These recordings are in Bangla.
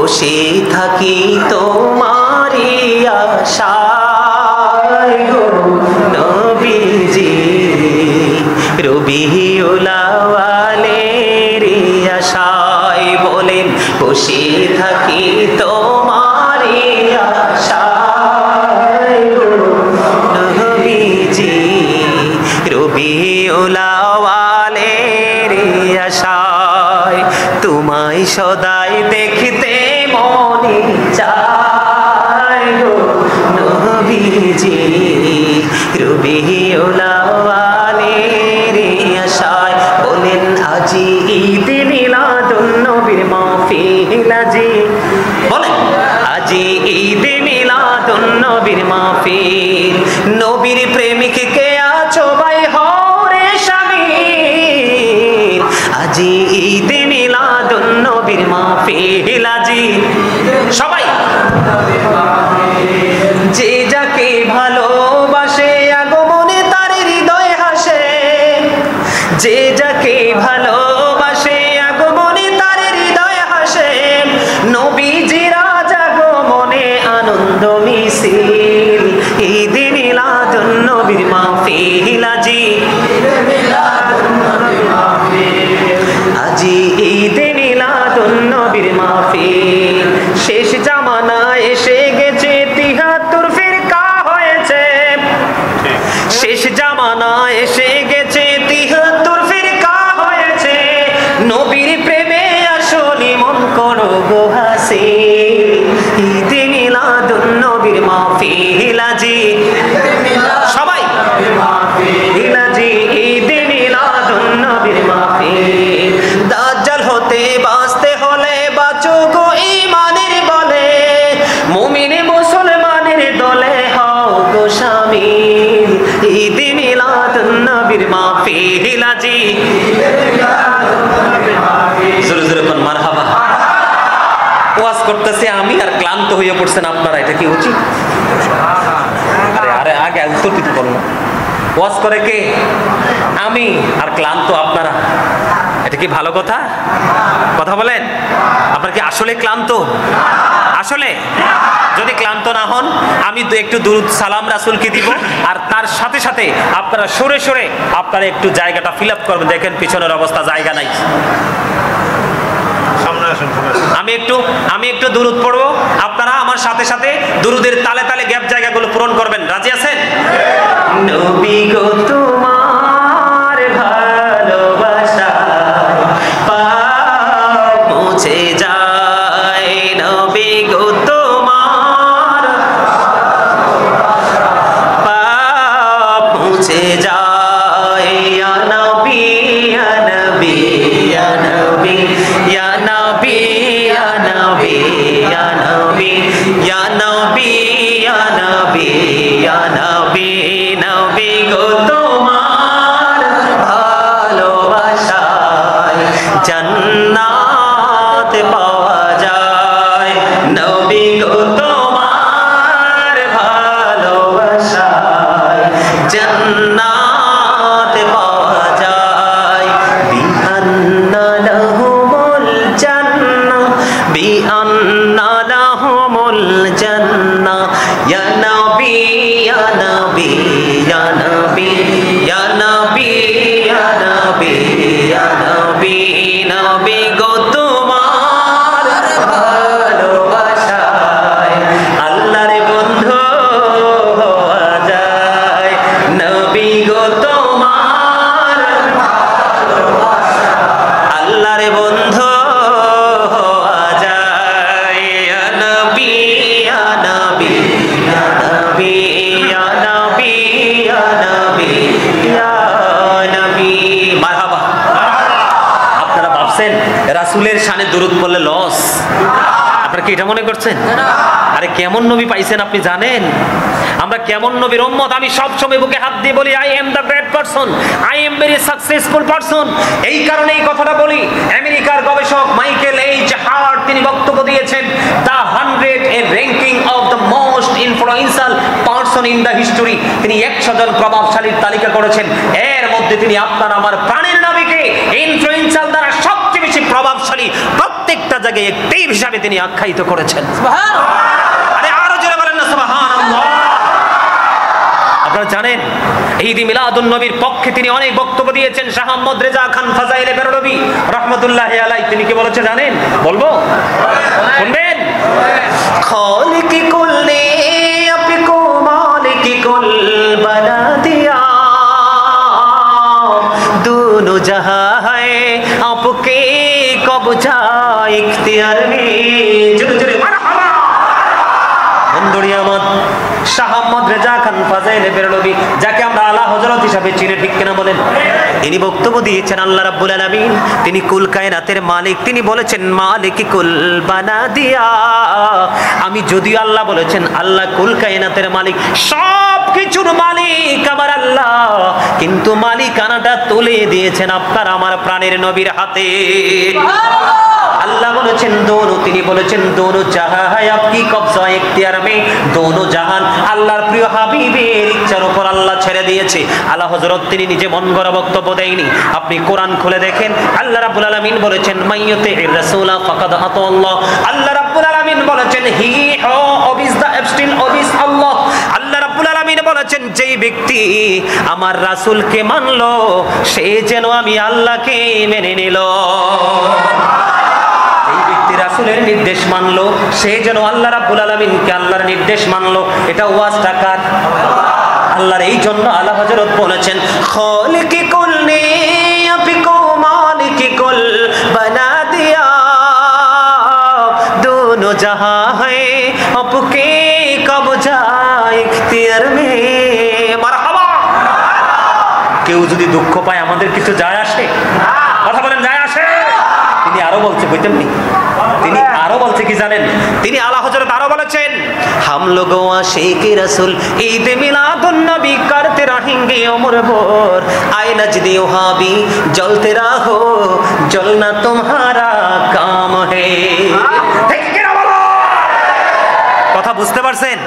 বসে থাকি তোমারি আশায় গো নবীজি, রবিউল আউয়ালের আশায়। বলেন বসে থাকি তোমারি আশায় গো নবীজি, রবিউল আউয়ালের আশায়। তোমায় সদাই দেখতে মনে চায় গো নবীজি, রবিউল আউয়ালের আশায়। বলেন আজি ঈদ মিলাদুন নবীর মাহফিল, আজি বলেন আজি ঈদ মিলাদুন নবীর মাহফিল। নবীর প্রেমিক কে আছো ভাই হরে শামিল, আজি ঈদ মিলাদুন নবীর মাহফিল, আজি সবাই। যে যাকে ভালোবাসে আগমনে তার হৃদয় হাসে, যে যাকে ভালোবাসে আগমনে তার হৃদয় হাসে। নবীজির আগমনে আনন্দ মিছিল, ঈদ মিলাদুন নবীর মাহফিল, আজি আজি ঈদ মিলাদুন নবীর মাহফিল। শেষ জামানায় এসে গেছে ৭৩ ফিরকা হয়েছে, শেষ জামানায় এসে গেছে ৭৩ ফিরকা হয়েছে। নবীর প্রেমে আসলি মন করো গো হাসিল, ঈদ মিলাদুন নবীর মাহফিল, আজি সবাই আজি ঈদ মিলাদুন নবীর মাহফিল। দাজ্জাল হতে বাঁচতে হলে বাঁচো গো ঈমানের বলে, মুমিন মুসলমানের দলে হও গো শামিল, ঈদ মিলাদুন নবীর মাহফিল, আজি জোরে জোরে কোন মারহাবা। ওয়াজ করতেছে আমি আর ক্লান্ত হয়ে পড়ছেন আপনারা, এটা কি উচিত? আরে আরে আগে উত্তর দিতে পারো না। ওয়াজ করে কে? আমি, আর ক্লান্ত আপনারা, এটা কি ভালো কথা? কথা বলেন, আপনার কি আসলে ক্লান্ত? আসলে যদি ক্লান্ত না হন আমি তো একটু দুরূদ সালাম রাসূলকে দিব, আর তার সাথে সাথে আপনারা সরে সরে আপনারা একটু জায়গাটা ফিল আপ করবেন। দেখেন পিছনের অবস্থা, জায়গা নাই। আমি একটু দুরূদ পড়বো, আপনারা আমার সাথে সাথে দুরূদের তালে তালে গ্যাপ জায়গাগুলো পূরণ করবেন। রাজি আছেন? নবী গো তোমার ভালোবাসায় পাপ মুছে যায়, নবী গো তোমার পাপ মুছে যায়। ইয়া নবী ইয়া নবী ইয়া নবী ইয়া নবী ইয়া নবী ইয়া নবী ইয়া নবী ইয়া নবী ইয়া নবী, নবী গো তোমার ভালোবাসায় জান্নাত পাওয়া যায়, নবী গো তোমার ভালোবাসায় জান্নাত পাওয়া যায়। বিআন্না লাহুমুল জান্নাহ, বিআন্না লাহুমুল জান্নাহ, ইয়া নবী ইয়া নবী ইয়া নবী ইয়া নবী ইয়া নবী ইয়া নবী, নবী গো তোমার ভালোবাসায় আল্লাহর বন্ধু হওয়া যায়, নবী গো তোমার আল্লাহর বন্ধু হওয়া যায়। ইয়া নবী ইয়া নবী ইয়া নবী ইয়া নবী ইয়া নবী ইয়া নবী, মারহাবা। আপনারা ভাবছেন রাসূলের শানে দুরূদ পড়লে লস? আপনারা কি এটা মনে করছেন? আরে কেমন নবী পাইছেন আপনি জানেন? আমরা কেমন নবীর উম্মত? আমি সব সময় বুকে হাত দিয়ে বলি I am the great person, I am very successful person. এই কারণে এই কথাটা বলি। আমেরিকার গবেষক মাইকেল এইচ হার্ট তিনি বক্তব্য দিয়েছেন, the 100 A ranking of the most influential person in the history. তিনি 100 জন প্রভাবশালীর তালিকা করেছেন, এর মধ্যে তিনি আপনার আমার প্রাণের নবীকে ইনফ্লুয়েন্সিয়াল দ্বারা সবচেয়ে বেশি প্রভাবশালী প্রত্যেকটা জায়গায় একটাই হিসাবে তিনি আখ্যায়িত করেছেন। আরে আরো জোরে বলেন না সুবহানাল্লাহ। আপনারা জানেন ঈদ মিলাদুন নবীর পক্ষে তিনি অনেক বক্তব্য দিয়েছেন। শাহ আহমদ রেজা খান ফাজাইলে বেরলভী রাহমাতুল্লাহি আলাইহি তিনি কি বলেছে জানেন? বলবো, শুনবেন? খালিকি কুল নে আপকো মালিকি কুল বানা দিয়া, दोनों जहां है आपके कब्जा इख्तियार में। जुरे जुरे मारहाबा। বন্ধুরি আমার শাহ আহমদ রেজা খান ফাজাইলে বেরলভী, যাকে আমরা আলা হযরত হিসাবে চিনি, ঠিক কিনা বলেন? ইনি বক্তব্য দিয়েছেন আল্লাহ রাব্বুল আলামিন, তিনি কুল কায়নাতের মালিক। তিনি বলেছেন মালিকি কুল বানা দিয়া। আমি যদিও আল্লাহ বলেছেন, আল্লাহ কুল কায়নাতের মালিক, সব কিছুর মালিক আমার আল্লাহ, কিন্তু মালিকানাটা তুলে দিয়েছেন আপনার আমার প্রাণের নবীর হাতে। আল্লাহ বলেছেন দোনো, তিনি বলেছেন দোনো জাহান है आपकी कब्जा इख्तियार में, दोनों জাহান আল্লাহর প্রিয় হাবিবের ইচ্ছার উপর আল্লাহ ছেড়ে দিয়েছে। আলা হযরত তিনি নিজে মন গড়া বক্তব্য দেয়নি। আপনি কোরআন খুলে দেখেন, আল্লাহ রাব্বুল আলামিন বলেছেন মাইয়ুতির রাসূলা ফাকাদ আতাল্লাহ। আল্লাহ রাব্বুল আলামিন বলেছেন হি হো অবিস দা এবস্টিল অবিস আল্লাহ। আল্লাহ রাব্বুল আলামিন বলেছেন যেই ব্যক্তি আমার রাসূলকে মানলো সে যেন আমি আল্লাহকে মেনে নিল। রাসূলের নির্দেশ মানলো সে যেন আল্লাহ রাব্বুল আলামিনকে আল্লাহর নির্দেশ মানলো। এটা ওয়াজটা কার? আল্লাহর। এই জন্য আলা হযরত বলেছেন খালিকি কুল নে আপকো মালিকি কুল বানা দিয়া, दोनों जहां है आपके कब्जा इख्तियार में। মারহাবা। কেউ যদি দুঃখ পায় আমাদের কিছু যায় আসে? কথা বলেন, যায় আসে? তিনি আরো বলছে, বুঝতেননি? তিনি আরো বলছে কি জানেন? তিনি আলা হযরত আরো বলেছেন हम लोगों आशिक रसूल ईद मिलादुन नबी करते रहेंगे उम्र भर, आए नजदी वहाबी जलते रहो जलना तुम्हारा काम है। ঠিক কি না বলো? কথা বুঝতে পারছেন?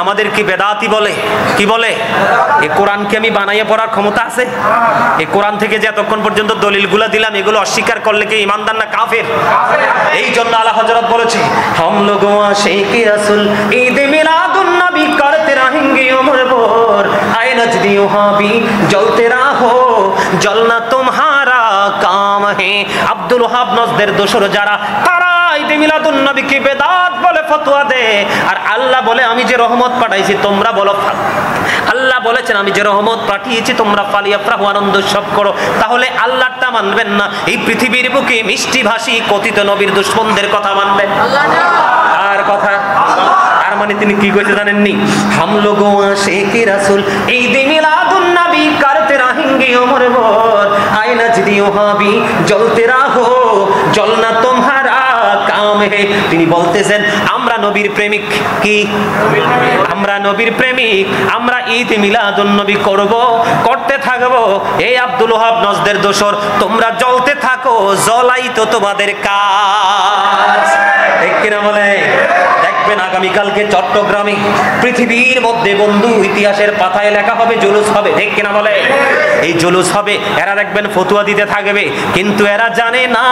আমাদের কি বেদাতি বলে? কি বলে? এই কোরআন কি আমি বানাইয়ে পড়ার ক্ষমতা আছে? এই কোরআন থেকে যে এতক্ষণ পর্যন্ত দলিলগুলো দিলাম এগুলো অস্বীকার করলে কি ঈমানদার না কাফের? এই জন্য আলা হযরত বলেছে हम लोगों आशिक रसूल ईद मिलादुन नबी करते रहेंगे उम्र भर, आए नजदी वहां भी जलते रहो जलना तुम्हारा काम है। আব্দুল ওয়াহাব নজদের দোসর যারা, তারা ঈদ মিলাদুন নবীকে বেদাত বলে ফতোয়া দেয়। আর আল্লাহ বলে আমি যে রহমত পাঠাইছি তোমরা বলো, আল্লাহ বলেছেন আমি যে রহমত পাঠিয়েছি তোমরা ফালিয়াফরাহু আনন্দ উৎসব করো। তাহলে আল্লাহটা মানবেন না, এই পৃথিবীর বুকে মিষ্টি ভাষী কথিত নবীর দুশমনদের কথা মানবেন? আর কথা আর মানে তিনি কি কইতে জানেননি? हम लोगों आशिक रसूल ईद मिलादुन नबी करते रहेंगे उम्र भर, आए नजदी वहां भी जलते रहो जलना तुम्हारा काम है। তিনি বলতেছেন আমরা নবীর প্রেমিক। কি? আমরা নবীর প্রেমিক। আমরা ঈদ মিলাদুন নবী করব, করতে থাকবো। এই আব্দুল ওয়াহাব নজদের দোসর তোমরা জ্বলতে থাকো, জ্বলাই তো তোমাদের কাজ। ঠিক কিনা বলে? দেখবেন আগামীকালকে চট্টগ্রামে পৃথিবীর মধ্যে বন্ধু ইতিহাসের পাতায় লেখা হবে, জুলুস হবে। ঠিক কিনা বলে? এই জুলুস হবে, এরা দেখবেন ফতোয়া দিতে থাকবে, কিন্তু এরা জানে না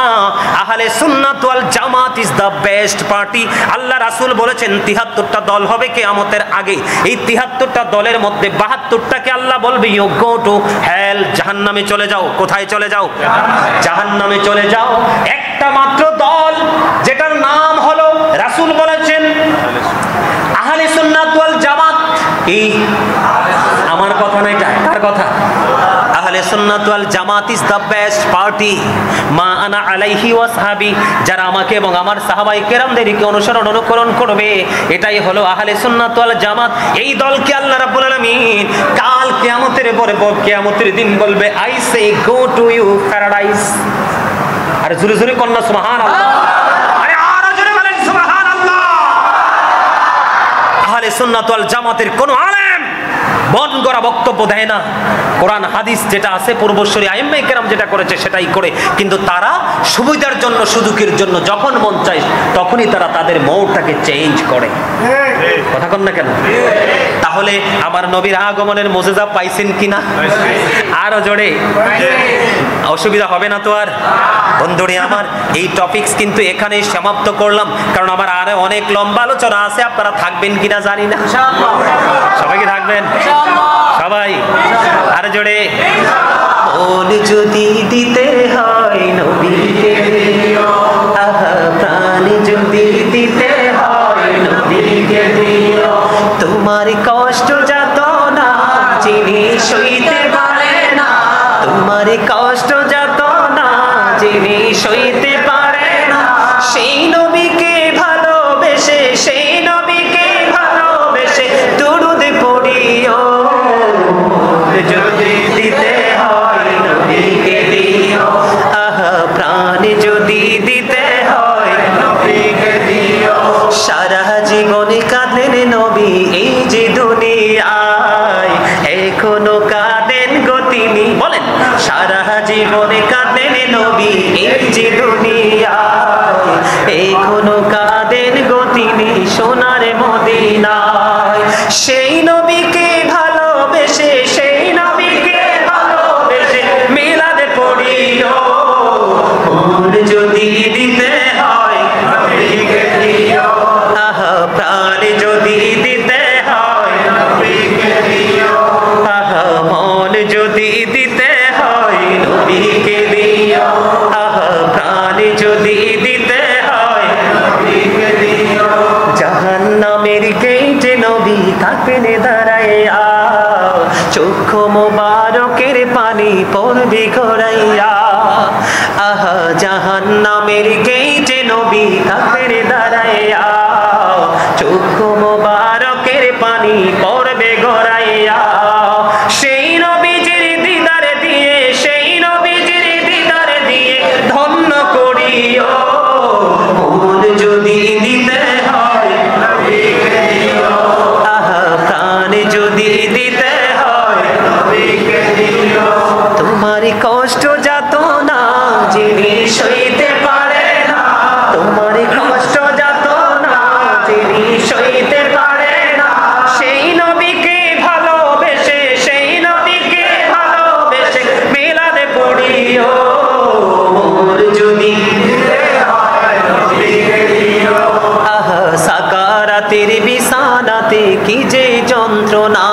আহলে সুন্নাত ওয়াল জামাত ইজ দ্য বেস্ট পার্টি। আল্লাহ রাসূল বলেছেন ৭৩টা দল হবে কিয়ামতের আগে। এই ৭৩টা দলের মধ্যে ৭২টাকে আল্লাহ বলবে ইউ গো টু হেল, জাহান্নামে চলে যাও। কোথায় চলে যাও? জাহান্নামে চলে যাও। একটা মাত্র দল যেটার নাম হলো, রাসূল বলেছেন আহলে সুন্নাত ওয়াল জামাত। এই আমার কথা না, এটা কার কথা? আহলে সুন্নাত ওয়াল জামাত ইজ দ্য বেস্ট পার্টি মা আনা আলাইহি ওয়া সাহাবী। যারা আমাকে এবং আমার সাহাবায়ে কেরামদেরকে অনুসরণ অনুকরণ করবে, এটাই হলো আহলে সুন্নাত ওয়াল জামাত। এই দলকে আল্লাহ রাব্বুল আলামিন কাল কিয়ামতের পরে কিয়ামতের দিন বলবে I say go to you paradise. আর জোরে জোরে কন্না সুবহানাল্লাহ। আরে আর জোরে বলেন সুবহানাল্লাহ। আহলে সুন্নাত ওয়াল জামাতের কোন আলেম মন গড়া বক্তব্য দেয় না, কোরআন হাদিস যেটা আছে পূর্বসূরি আইম্মায়ে কেরাম যেটা করেছে সেটাই করে। কিন্তু তারা সুবিধার জন্য, সুযোগের জন্য যখন মন চায় তখনই তারা তাদের মৌটাকে চেঞ্জ করে। কথা কন না কেন? তাহলে আমার নবীর আগমনের মুজিজা পাইছেন কিনা? আরো জোরে। অসুবিধা হবে না তো আর? বন্ধুরে আমার, এই টপিকস কিন্তু এখানেই সমাপ্ত করলাম, কারণ আমার আরো অনেক লম্বা আলোচনা আছে। আপনারা থাকবেন কিনা জানি না। সবাই কি থাকবেন? সবাই আরো জোরে। মন যদি দিতে হয় নবীকে দিও, আহা প্রাণ যদি দিতে হয় নবীকে দিও। তোমার কষ্ট যাতনা যিনি সইতে পারে না, তোমার কষ্ট যাতনা যিনি সইতে পারে না, সেই নবীকে ভালোবেসে, সেই নবীকে ভালোবেসে দুরূদ পড়িও। যদি দিতে হয় নবীকে দিও, আহা প্রাণ যদি দিতে হয় নবীকে দিও। সারা জীবনে কাঁদেন নবী এই যে দুনিয়ায়, এখনো কাঁদেন গো তিনি। বলেন, সারা জীবনে কাঁদেন নবী এই যে দুনিয়ায়, এখনো কাঁদেন গো তিনি সোনার মদিনায়। সেই নবীকে ভালোবেসে, সেই নবীকে ভালোবেসে মিলাদ পড়িও। মন যদি দিতে হয় নবীকে দিও, আহা প্রাণ যদি দিতে হয় নবীকে দিও, আহা মন যদি দিতে হয় নবীকে দিও, আহা প্রাণ যদি দিতে হয় নবীকে দিও। জাহান্নামের গেটে নবী থাকেন দাঁড়াইয়া, চক্ষু মোবারকের পানি পড়বে গড়াইয়া। আহা জাহান্নামের গেটে নবী থাকেন দাঁড়াইয়া, চক্ষু মোবারকের পানি পড়বে গড়াইয়া। সেই নবীজির দিদার দিয়ে, সেই নবীজির দিদার দিয়ে ধন্য করিও। মন যদি দিতে হয় নবীকে দিও, আহা প্রাণ যদি দিতে হয় নবীকে দিও। তোমার কষ্ট যাতনা যিনি সইতে পারে না, তোমার কষ্ট যাতনা যিনি সইতে পারে না, সেই নবীকে ভালোবেসে, সেই নবীকে ভালোবেসে মিলাদ পড়িও। মোর যদি দিতে হয় নবীকে দিও, আহা সাকারাতের বিছানাতে কি যে যন্ত্রণা,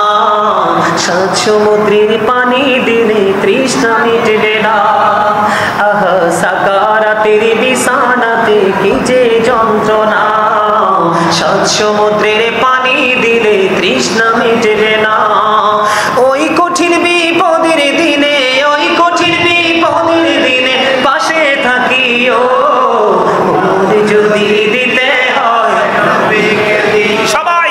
সাত সমুদ্রের পানি দিলে তৃষ্ণা মিটবে না। আহা সাকারাতের বিছানাতে কি যে যন্ত্রণা, সাত সমুদ্রের পানি দিলে তৃষ্ণা মিটবে না। ওই কঠিন বিপদের দিনে, ওই কঠিন বিপদের দিনে পাশে থাকিও। মন যদি দিতে হয় নবীকে দিও, সবাই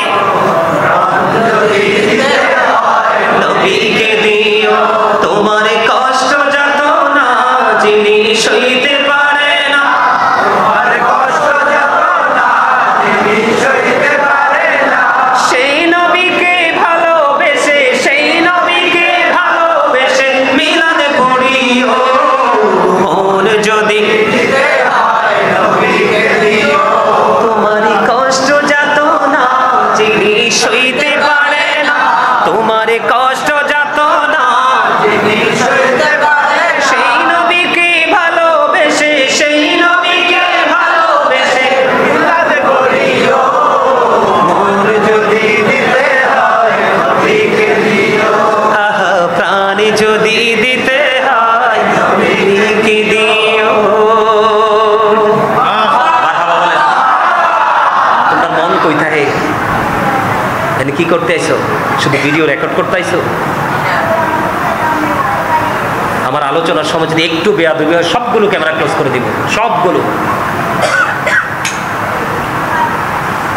নবীকে দিও। তোমার কষ্ট যাতনা যিনি সইতে পারে না, তোমার কষ্ট যাতনা যিনি সইতে পারে না, সেই নবীকে ভালোবেসে, সেই নবীকে ভালোবেসে মিলাদ পড়িও। মন যদি দিতে হয় নবীকে দিও, তোমার কষ্ট যাতনা যিনি সইতে পারে না, তোমার কষ্ট যাতনা যিনি সইতে পারে না, সেই নবীকে ভালোবেসে, সেই নবীকে ভালোবেসে মিলাদ পড়িও। মন যদি দিতে হয় নবীকে দিও, আহা প্রাণ যদি দিতে হয় নবীকে দিও। মারহাবা বলেন। তোমরা মন কই থাকে? কি করতে আইছো? শুধু ভিডিও রেকর্ড করতে আইছো? আমার আলোচনার সময় যদি একটু বেয়াদবি হয় সবগুলো ক্যামেরা ক্লোজ করে দিব, সবগুলো।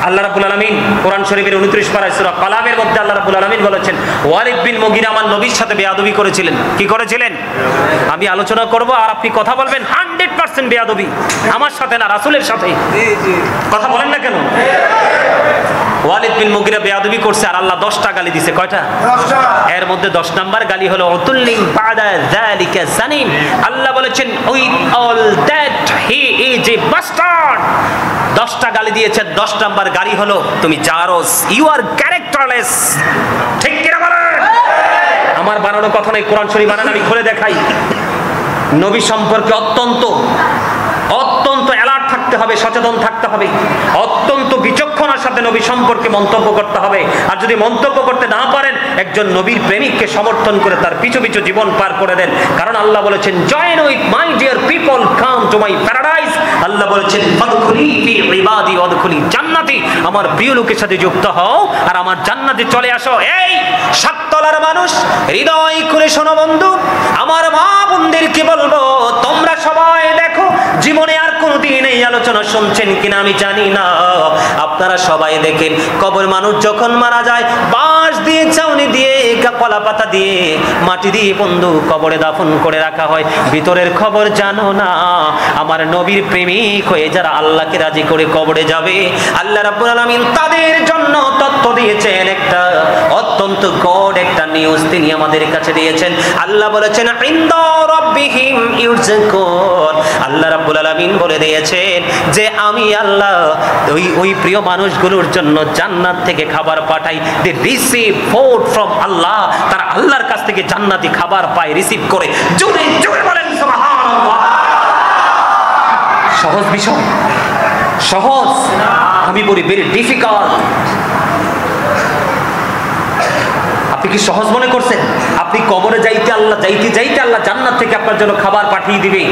আল্লাহ রাব্বুল আলামিন কোরআন শরীফের 29 পারায় সূরা কালামের মধ্যে আল্লাহ রাব্বুল আলামিন বলেছেন, ওয়ালিদ বিন মুগিরা আমার নবীর সাথে বেয়াদবি করেছিলেন। কি করেছিলেন? আমি আলোচনা করব আর আপনি কথা বলবেন 100% বেয়াদবি আমার সাথে না, রাসূলের সাথে। কথা বলেন না কেন? ওয়ালিদ বিন মুগিরা বেয়াদবি করছে আর আল্লাহ 10টা গালি দিছে। কয়টা? 10টা। এর মধ্যে 10 নাম্বার গালি হলো উতুল্লিন বাদা যালিকা জানিম। আল্লাহ বলেছেন with all that he is a bastard. 10টা গালি দিয়েছেন। 10 নাম্বার গালি হলো তুমি জারোস, ইউ আর ক্যারেক্টারলেস। ঠিক কি না বলেন? আমার বানানো কথা নাই, কোরআন শরীফ বানান, আমি খুলে দেখাই। নবী সম্পর্কে অত্যন্ত অ্যালার্ট থাকতে হবে, সচেতন থাকতে হবে, অত্যন্ত বিচক্ষণার সাথে নবী সম্পর্কে মন্তব্য করতে হবে। আর যদি মন্তব্য করতে না পারেন, একজন নবীর প্রেমিককে সমর্থন করে তার পিছু পিছু জীবন পার করে দেন। কারণ আল্লাহ বলেছেন join with my dear people, come to my paradise. আল্লাহ বলেছেন ফাদখুলি ফি ইবাদি ওয়াদখুলি জান্নাতি, আমার প্রিয় লোকের সাথে যুক্ত হও আর আমার জান্নাতে চলে আসো। এই সাততলার মানুষ, হৃদয় খুলে শোনো বন্ধু, আমার মা বোনদেরকে বলবো, তোমরা সবাই দেখো, জীবনে আর কোনদিন এই আলোচনা শুনছেন কিনা আমি জানি না, আপনারা সবাই দেখেন কবর মানুষ যখন মারা যায় বাঁশ দিয়ে, ছাউনি দিয়ে, কলা পাতা দিয়ে, মাটি দিয়ে বন্ধু কবরে দাফন করে রাখা হয়। ভিতরের খবর জানো না? আমার নবীর প্রেমিক হয়ে যারা আল্লাহকে রাজি করে কবরে যাবে, আল্লাহ রাব্বুল আলামিন তাদের জন্য তথ্য দিয়েছেন, একটা অত্যন্ত গড একটা নিউজ তিনি আমাদের কাছে দিয়েছেন। আল্লাহ বলেছেন ইনদা রাব্বিহিম ইউরজাকুন। আল্লাহ রাব্বুল আলামিন বলে দিয়েছেন যে আমি আল্লাহ ওই প্রিয় মানুষগুলোর জন্য জান্নাত থেকে খাবার পাঠাই। দে রিসিভ ফুড ফ্রম আল্লাহ, তারা আল্লাহর কাছ থেকে জান্নাতি খাবার পায়, রিসিভ করে। জোরে জোরে বলেন সুবহানাল্লাহ। সহজ বিষয়? সহজ? আমি বলি ভেরি ডিফিকাল্ট। আপনি কি সহজ মনে করছেন? আপনি কবরে যাইতে আল্লাহ জান্নাত থেকে আপনার জন্য খাবার পাঠিয়ে দিবে।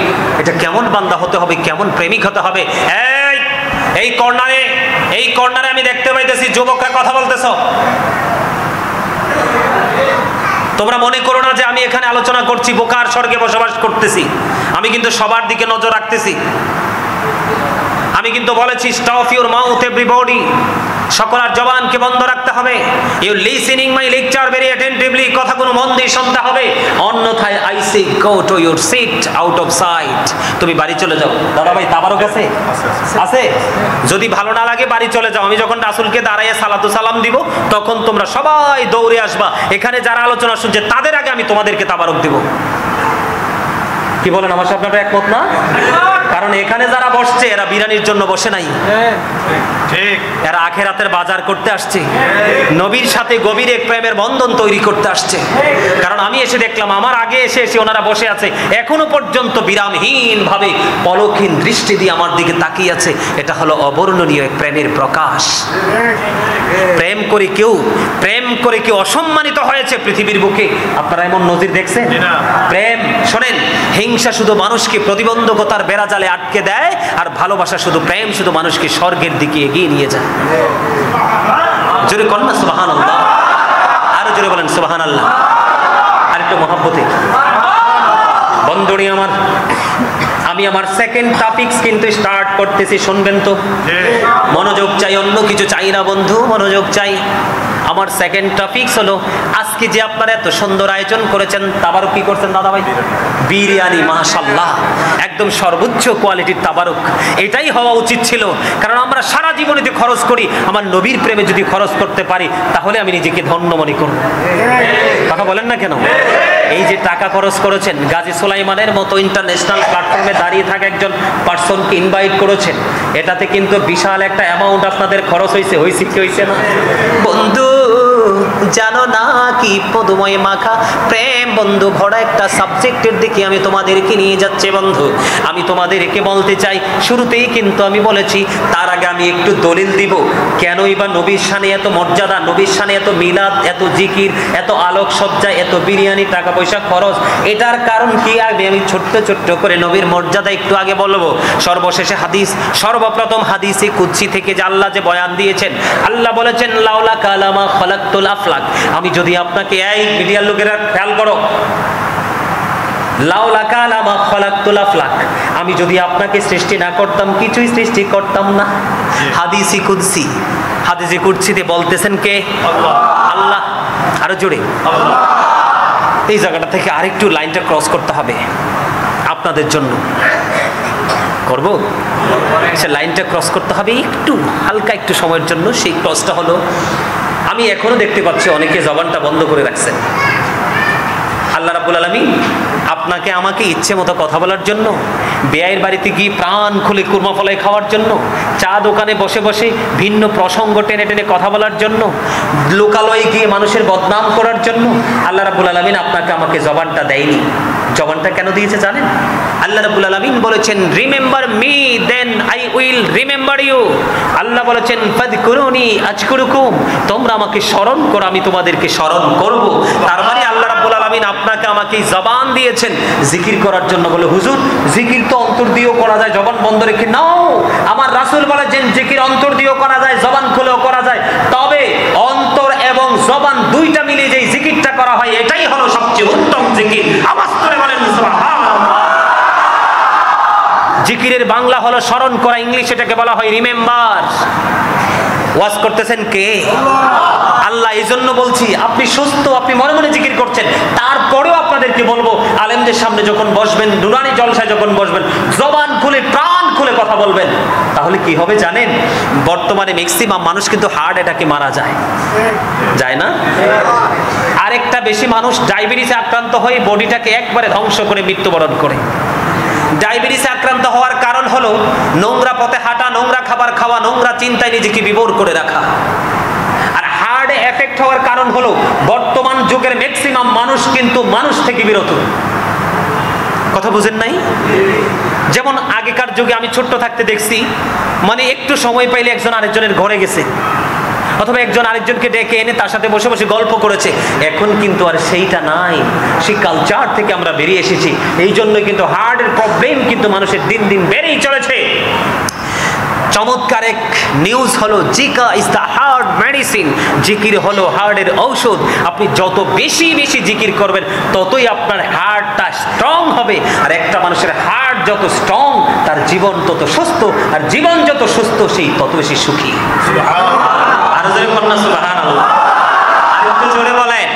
এটা কেমন বান্দা হতে হবে, কেমন প্রেমিক হতে হবে? এই কর্নারে আমি দেখতে পাইতেছি যুবকরা কথা বলতেছো। তোমরা মনে করো না যে আমি এখানে আলোচনা করছি, বোকার স্বর্গে বসবাস করতেছি। আমি কিন্তু সবার দিকে নজর রাখতেছি। আমি কিন্তু বলেছি স্টপ ইউর মাউথ এভরিবডি, সকলের জবানকে বন্ধ রাখতে হবে। You listening my lecture very attentively, কথাগুলো মন দিয়ে শুনতে হবে, অন্যথায় I say go to your seat out of sight. তুমি বাড়ি চলে যাও। দাদা ভাই তাবারক আছে? আছে? যদি ভালো না লাগে বাড়ি চলে যাও। আমি যখন রাসূলকে দাঁড়াইয়ে সালাতু সালাম দিব তখন তোমরা সবাই দৌড়ে আসবা। এখানে যারা আলোচনা শুনছে তাদের আগে আমি তোমাদেরকে তাবারক দিব। কি বলেন? আমার সাথে আপনারা একমত না? কারণ এখানে যারা বসছে এরা বিরানির জন্য বসে নাই, ঠিক, এরা আখিরাতের বাজার করতে আসছে, নবীর সাথে গভীর এক প্রেমের বন্ধন তৈরি করতে আসছে। কারণ আমি এসে দেখলাম আমার আগে এসে ওনারা বসে আছে, এখনো পর্যন্ত বিরামহীন ভাবে পলকহীন দৃষ্টি দিয়ে আমার দিকে তাকিয়ে আছে। এটা হলো অবর্ণনীয় এক প্রেমের প্রকাশ। প্রেম করে কেউ অসম্মানিত হয়েছে পৃথিবীর বুকে? আপনারা এমন নজির দেখছেন? প্রেম, শোনেন, হিংসা শুধু মানুষকে প্রতিবন্ধকতার বেড়াজালে আটকে দেয়, আর ভালোবাসা শুধু প্রেম শুধু মানুষকে স্বর্গের দিকে এগিয়ে নিয়ে যায়। জোরে কন্যা সুবহানাল্লাহ, আরো জোরে বলেন সুবহানাল্লাহ। আর একটু মহব্বতে বন্ধুনি আমার, আমি আমার সেকেন্ড টপিকস কিন্তু স্টার্ট করতেছি, শুনবেন তো? মনোযোগ চাই, অন্য কিছু চাই না বন্ধু, মনোযোগ চাই। আমার সেকেন্ড টপিকস হলো আজকে যে আপনারা এত সুন্দর আয়োজন করেছেন, তাবারক কি করছেন দাদা ভাই? বিরিয়ানি, মাশাআল্লাহ, একদম সর্বোচ্চ কোয়ালিটির তাবারক। এটাই হওয়া উচিত ছিল, কারণ আমরা সারা জীবনে যে খরচ করি, আমার নবীর প্রেমে যদি খরচ করতে পারি তাহলে আমি নিজেকে ধন্য মনে করব। কথা বলেন না কেন? এই যে টাকা খরচ করেছেন, গাজী সুলাইমানের মতো ইন্টারন্যাশনাল প্ল্যাটফর্মে দাঁড়িয়ে থাকা একজন পার্সনকে ইনভাইট করেছেন, এটাতে কিন্তু বিশাল একটা অ্যামাউন্ট আপনাদের খরচ হয়েছে কি হয়েছে না বন্ধু? জানো না কি পদময় মাখা প্রেম বন্ধু ভরা একটা সাবজেক্টের দিকে আমি তোমাদেরকে নিয়ে যাচ্ছি বন্ধু। আমি তোমাদেরকে বলতে চাই, শুরুতেই কিন্তু আমি বলেছি, তার আগে আমি একটু দলিল দিব। কেনই বা নবীর শানে এত মর্যাদা, নবীর শানে এত মিলাদ, এত জিকির, এত আলোকসজ্জা, এত বিরিয়ানি, টাকা পয়সা খরচ, এটার কারণ কি আমি ছোট্ট করে নবীর মর্যাদা একটু আগে বলবো। সর্বশেষে হাদিস, সর্বপ্রথম হাদিসে কুদসি থেকে যে আল্লাহ যে বয়ান দিয়েছেন, আল্লাহ বলেছেন লাউলা কালামা খালাকতুল আফলাক, আমি যদি আপনাকে, এই মিডিয়ার লোকেরা খেয়াল করো, লাউলা কালামা খালাকতুল আফলাক, আমি যদি আপনাকে সৃষ্টি না করতাম কিছুই সৃষ্টি করতাম না। হাদিসে কুদসি, হাদিসে কুদসিতে বলতেছেন কে? আল্লাহ। আরো জোরে আল্লাহ। এই জায়গাটা থেকে আরেকটু লাইনটা ক্রস করতে হবে আপনাদের জন্য। করব? সে লাইনটা ক্রস করতে হবে একটু হালকা একটু সময়ের জন্য। সেই ক্রসটা হলো, আমি এখনো দেখতে পাচ্ছি অনেকে জবানটা বন্ধ করে রাখছেন। আল্লাহ রাব্বুল আলামিন আপনাকে আমাকে ইচ্ছে মতো কথা বলার জন্য, বেয়াইয়ের বাড়িতে গিয়ে প্রাণ খুলে কুরমা ফলাই খাওয়ার জন্য, চা দোকানে বসে বসে ভিন্ন প্রসঙ্গ টেনে টেনে কথা বলার জন্য, লোকালয়ে গিয়ে মানুষের বদনাম করার জন্য আল্লাহ রাব্বুল আলামিন আপনাকে আমাকে জবানটা দেয়নি। জবানটা কেন দিয়েছে জানেন? আল্লাহ রাব্বুল আলামিন বলেছেন, remember me then I will remember you. আল্লাহ বলেছেন, ফাযকুরুনি আযকুরুকুম, তোমরা আমাকে স্মরণ করো, আমি তোমাদেরকে স্মরণ করব। তার মানে আল্লাহ রাব্বুল আলামিন আপনাকে আমাকে জবান দিয়েছেন জিকির করার জন্য। বলে হুজুর জিকির তো অন্তর দিয়েও করা যায়, জবান বন্ধ রেখে। নাও, আমার রাসূল বলেছেন জিকির অন্তর দিয়েও করা যায়, জবান খুলেও করা যায়। তবে অন্তর এবং জবান দুইটা মিলে যেই জিকিরটা করা হয় এটাই হলো সবচেয়ে উত্তম জিকির। আওয়াজ করে বলেন সুবহানাল্লাহ। জিকিরের বাংলা হলো স্মরণ করা, ইংলিশ এটাকে বলা হয় রিমেম্বার। ওয়াজ করতেছেন কে? আল্লাহ। এই জন্য বলছি, আপনি সুস্থ, আপনি মনে মনে জিকির করছেন, তারপরেও আপনাদেরকে বলবো আলেমদের সামনে যখন বসবেন, নুরানি জলসায় যখন বসবেন, জবান খুলে প্রাণ খুলে কথা বলবেন। তাহলে কি হবে জানেন? বর্তমানে ম্যাক্সিমাম মানুষ কিন্তু হার্ট অ্যাটাকে মারা যায়, যায় না? আরেকটা বেশি মানুষ ডায়াবেটিসে আক্রান্ত হয়ে বডিটাকে একবারে ধ্বংস করে মৃত্যুবরণ করে। ডায়াবেটিসে আক্রান্ত হওয়ার কারণ হলো নোংরা পথে হাঁটা, নোংরা খাবার খাওয়া, নোংরা চিন্তায় নিজেকে বিভোর করে রাখা। আর হার্টে এফেক্ট হওয়ার কারণ হলো বর্তমান যুগের ম্যাক্সিমাম মানুষ কিন্তু মানুষ থেকে বিরত। কথা বুঝেন নাই? যেমন আগেকার যুগে আমি ছোট্ট থাকতে দেখছি, মানে একটু সময় পাইলে একজন আরেকজনের ঘরে গেছে, অথবা একজন আরেকজনকে ডেকে এনে তার সাথে বসে বসে গল্প করেছে। এখন কিন্তু আর সেইটা নাই, সেই কালচার থেকে আমরা বেরিয়ে এসেছি। এই জন্যই কিন্তু হার্টের প্রবলেম কিন্তু মানুষের দিন দিন বেড়েই চলেছে। চমৎকার এক নিউজ হলো, Zika is the heart medicine. জিকির হলো হার্টের ঔষধ। আপনি যত বেশি বেশি জিকির করবেন ততই আপনার হার্টটা স্ট্রং হবে। আর একটা মানুষের হার্ট যত স্ট্রং তার জীবন তত সুস্থ, আর জীবন যত সুস্থ সেই তত বেশি সুখী। আরো জোরে বলুন না সুবহানাল্লাহ। আর একটু জোরে বলেন।